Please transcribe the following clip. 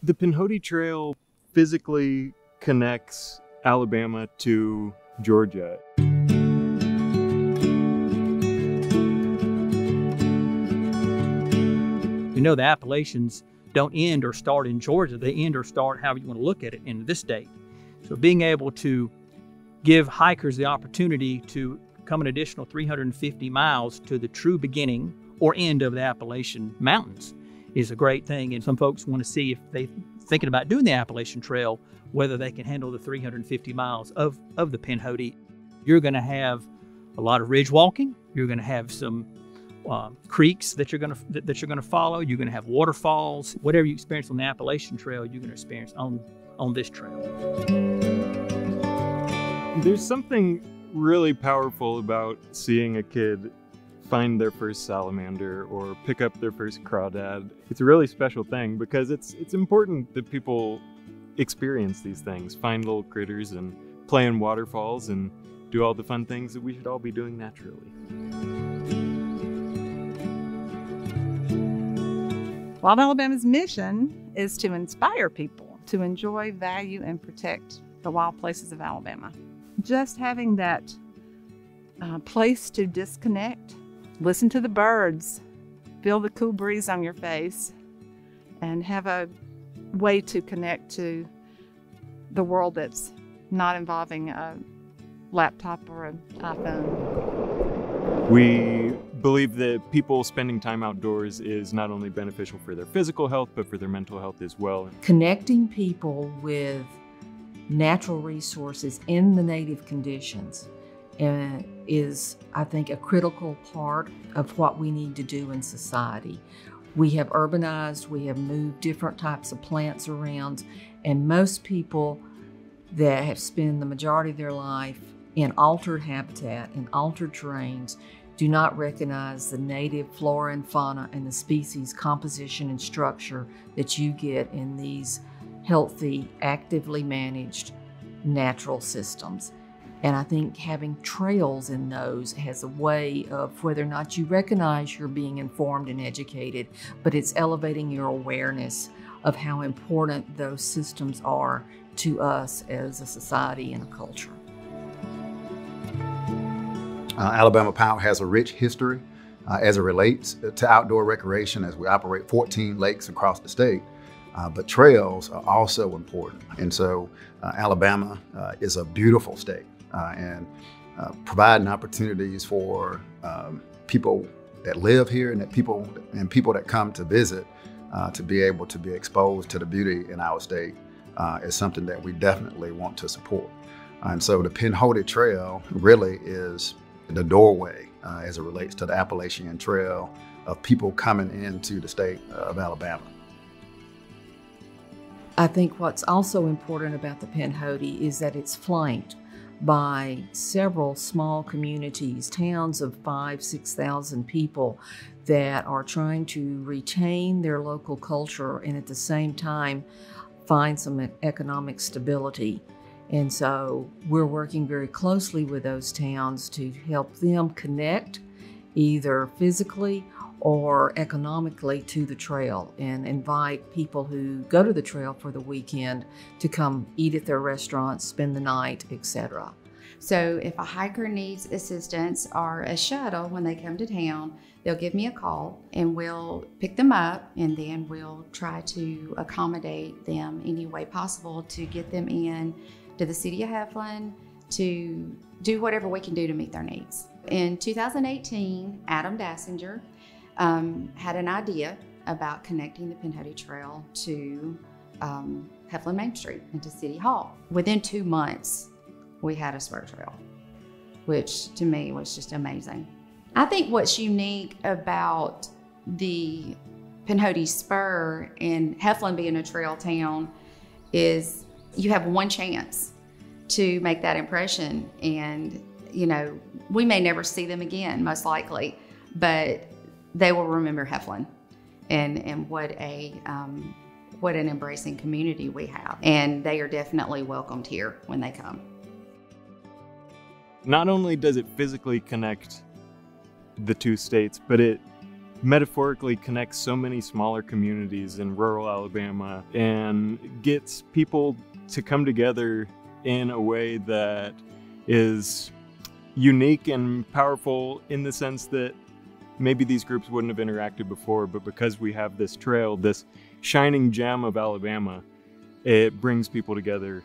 The Pinhoti Trail physically connects Alabama to Georgia. You know, the Appalachians don't end or start in Georgia. They end or start, however you want to look at it, in this state. So being able to give hikers the opportunity to come an additional 350 miles to the true beginning or end of the Appalachian Mountains is a great thing. And some folks want to see, if they're thinking about doing the Appalachian Trail, whether they can handle the 350 miles of the Pinhoti. You're going to have a lot of ridge walking. You're going to have some creeks that you're going to follow. You're going to have waterfalls. Whatever you experience on the Appalachian Trail, you're going to experience on this trail. There's something really powerful about seeing a kid find their first salamander or pick up their first crawdad. It's a really special thing because it's important that people experience these things, find little critters and play in waterfalls and do all the fun things that we should all be doing naturally. Wild Alabama's mission is to inspire people to enjoy, value, and protect the wild places of Alabama. Just having that place to disconnect, listen to the birds, feel the cool breeze on your face, and have a way to connect to the world that's not involving a laptop or an iPhone. We believe that people spending time outdoors is not only beneficial for their physical health, but for their mental health as well. Connecting people with natural resources in the native conditions is, I think, a critical part of what we need to do in society. We have urbanized, we have moved different types of plants around, and most people that have spent the majority of their life in altered habitat and altered terrains do not recognize the native flora and fauna and the species composition and structure that you get in these healthy, actively managed natural systems. And I think having trails in those has a way of, whether or not you recognize you're being informed and educated, but it's elevating your awareness of how important those systems are to us as a society and a culture. Alabama Power has a rich history as it relates to outdoor recreation, as we operate 14 lakes across the state. But trails are also important. And so Alabama is a beautiful state and providing opportunities for people that live here and people that come to visit to be able to be exposed to the beauty in our state is something that we definitely want to support. And so the Pinhoti Trail really is the doorway as it relates to the Appalachian Trail of people coming into the state of Alabama. I think what's also important about the Pinhoti is that it's flanked by several small communities, towns of 5,000 to 6,000 people that are trying to retain their local culture and at the same time find some economic stability. And so we're working very closely with those towns to help them connect either physically or economically to the trail and invite people who go to the trail for the weekend to come eat at their restaurants, spend the night, etc. So if a hiker needs assistance or a shuttle when they come to town, they'll give me a call and we'll pick them up, and then we'll try to accommodate them any way possible to get them in to the city of Heflin to do whatever we can do to meet their needs. In 2018, Adam Dassinger had an idea about connecting the Pinhoti Trail to Heflin Main Street and to City Hall. Within 2 months, we had a spur trail, which to me was just amazing. I think what's unique about the Pinhoti Spur and Heflin being a trail town is you have one chance to make that impression, and you know, we may never see them again, most likely, but they will remember Heflin and what an embracing community we have, and they are definitely welcomed here when they come. Not only does it physically connect the two states, but it metaphorically connects so many smaller communities in rural Alabama and gets people to come together in a way that is unique and powerful, in the sense that maybe these groups wouldn't have interacted before, but because we have this trail, this shining gem of Alabama, it brings people together